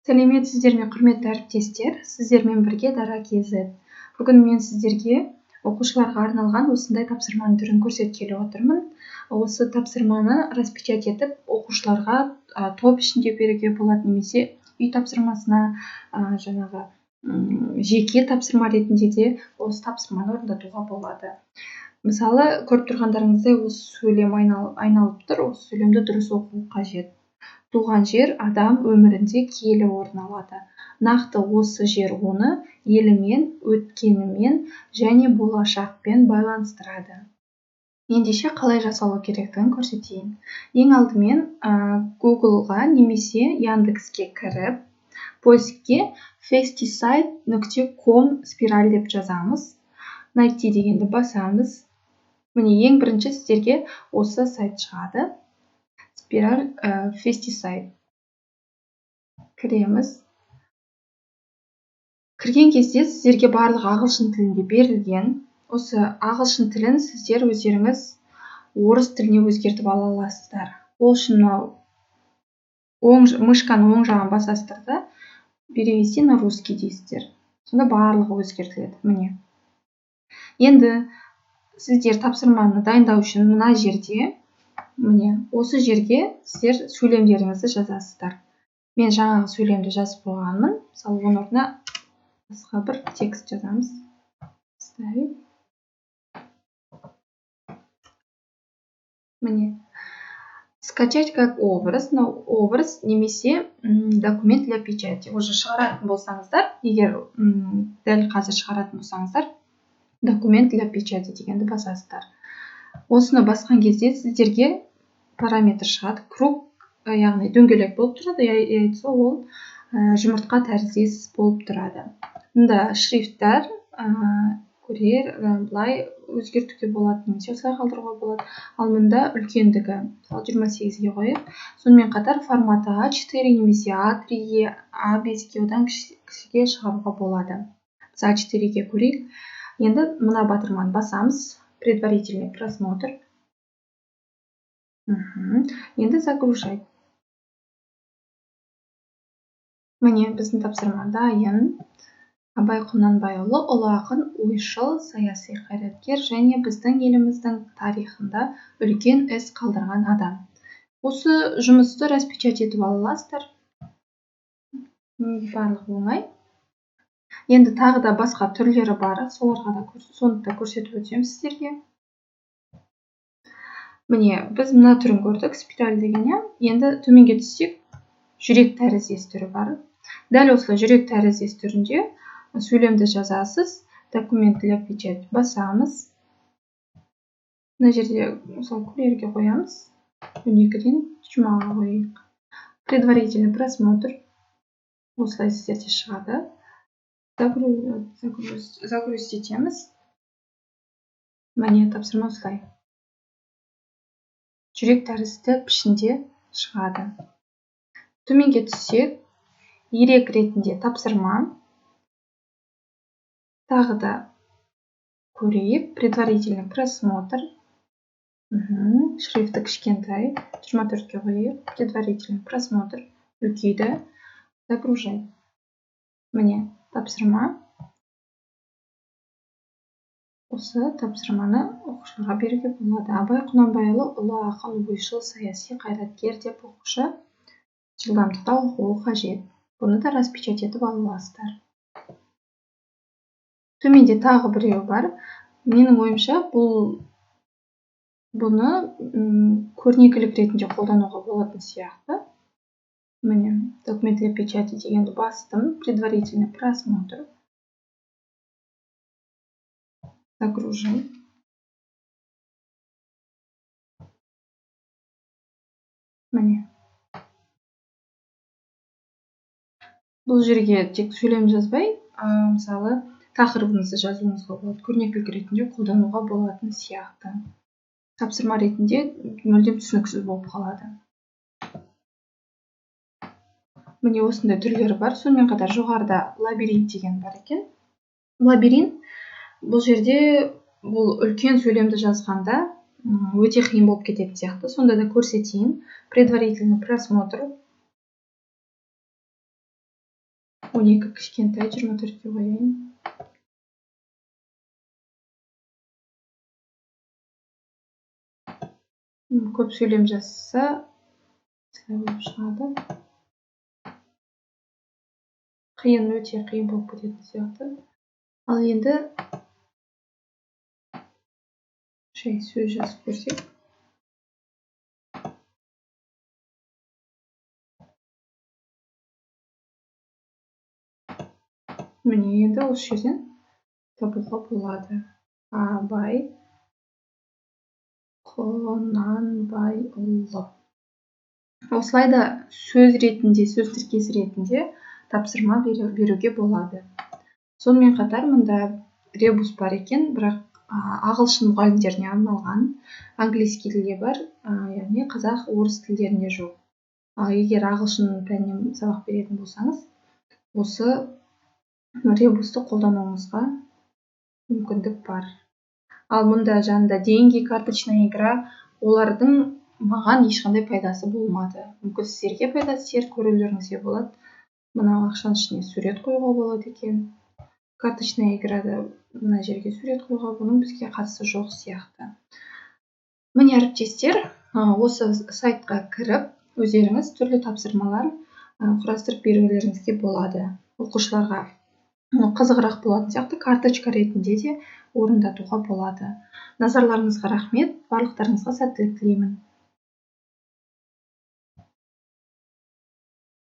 Сәлеметсіздер ме, құрметті әріптестер, сіздермен бірге Дара KZ. Бүгін мен сіздерге оқушыларға арналған осындай тапсырманың түрін көрсеткелі отырмын. Осы тапсырманы распечат етіп, оқушыларға топ ішінде беруге болады, немесе үй тапсырмасына жеке тапсырма ретінде де осы тапсырманы орындатуға болады. Мысалы, көріп тұрғандарыңыздай осы сөйлем айналып тұр, осы сөйлемді дұрыс оқу қажет. Туған жер адам өмірінде киелі орын алады. Нақты осы жер оны елімен, өткенімен және болашақпен байланыстырады. Ендеше қалай жасалу керектігін көрсетейін. Ең алдымен Google-ға немесе Яндекске кіріп, поискке pesticide.com спираль деп жазамыз. Найти дегенді басамыз. Міне ең бірінші сіздерге осы сайт шығады. Спираль pesticide. Кіреміз. Кірген кезде сіздерге барлық ағылшын тілінде берілген. Осы ағылшын тілін сіздер өздеріңіз орыс тіліне өзгертіп ала аласыздар. Ол үшін мышканы оң жағын басасыздар да, перевести на русский дейсіздер. Сонда барлығы өзгертіледі. Міне. Енді сіздер тапсырманы дайындау үшін мына жерде, міне, осы жерге сіздер сөйлемдеріңізді жазасыздар. Мен жаңағы сөйлемді жазып қойғанмын. Мысалы, оның орнына басқа бір текст жазамыз. Міне. Скачать как образ, образ немесе документ для печати. Уже шығаратын болсаңыздар, егер дәл қазір шығаратын болсаңыздар, документ для печати дегенді басасыздар. Осыны басқан кезде сіздерге параметр шығады. Круг, яғни дөңгелек болып тұрады, яйцо ол жұмыртқа тәріздес болып тұрады. Мұнда шрифттар көрер, былай өзгертуге болады, немесе осылай қалдыруға болады. Ал мұнда үлкендігі 28-ге қойып, сонымен қатар форматы А4 немесе А3-ге, А5-ге одан кішіге шығаруға болады. Біз А4-ге көрейік. Енді мына батырманы басамыз. Предварительный просмотр. Енді загружай. Міне біздің тапсырма дайын. Абай Құнанбайұлы ұлы ақын, ойшыл, саяси қайраткер және біздің еліміздің тарихында үлкен із қалдырған адам. Осы жұмысты распечат етіп аласыздар. Барлығы оңай. Енді тағы да басқа түрлері бар, соларға да соны да көрсетіп өтсем сіздерге. Міне, біз мына түрін көрдік, спираль деген. Енді төменге түссек, жүрек тәріздес түрі бар. Дәл осылай жүрек тәріздес түрінде сөйлемді жазасыз. Документ для печать басамыз. Мына жерде мысалы көрерге қоямыз. 12-ден жұмаға қойайық. Предварительный просмотр. Осылай сіздерде шығады. Загрузить етеміз. Міне тапсырма осылай. Жүрек тәрізді пішінде шығады. Төменге түссек, ерек ретінде тапсырма. Тағы да көрейік. Предварительный просмотр. Шрифті кішкентай. 24-ге қойайық. Предварительный просмотр. Үлкейді. Загружай. Міне тапсырма. Осы тапсырманы оқушыларға беруге болады. Абай Құнанбайұлы ұлы ақын, ойшыл, саяси қайраткер деп оқушы жылдамдықта оқуы қажет. Бұны да распечат етіп аласыздар. Төменде тағы біреу бар. Менің ойымша бұны көрнекілік ретінде қолдануға болатын сияқты. Міне, документ для печати дегенді бастым. Предварительный просмотр. Загружай. Міне. Бұл жерге тек сөйлем жазбай, мысалы, тақырыбыңызды жазуыңызға болады. Көрнекілік ретінде қолдануға болатын сияқты. Тапсырма ретінде мүлдем түсініксіз болып қалады. Міне осындай түрлері бар. Сонымен қатар жоғарыда лабиринт деген бар екен. Лабиринт бұл жерде бұл үлкен сөйлемді жазғанда өте қиын болып кететін сияқты. Сонда да көрсетейін. Предварительный просмотр. 12 кішкентай 24-ке қояйын. Көп сөйлем жазса осылай болып шығады. Қиын, өте қиын болып кететін сияқты. Ал енді жай сөз жазып көрсек. Міне енді осы жерден табуға болады. Абай Құнанбайұлы. Осылай да сөз ретінде, сөз тіркесі ретінде тапсырма беруге болады. Сонымен қатар мұнда ребус бар екен, бірақ ағылшын мұғалімдеріне арналған, английский тілде бар, яғни қазақ, орыс тілдерінде жоқ. Егер ағылшын пәнінен сабақ беретін болсаңыз, осы ребусты қолдануыңызға мүмкіндік бар. Ал мұнда жанында деньги, карточная игра, олардың маған ешқандай пайдасы болмады. Мүмкін сіздерге пайдасы тиер, көрулеріңізге болады. Мына ақшаның ішіне сурет қоюға болады екен. Карточная играда мына жерге сурет қоюға, бұның бізге қатысы жоқ сияқты. Міне әріптестер, осы сайтқа кіріп, өздеріңіз түрлі тапсырмалар құрастырып берулеріңізге болады. Оқушыларға қызығырақ болатын сияқты карточка ретінде де орындатуға болады. Назарларыңызға рахмет, барлықтарыңызға сәттілік тілеймін.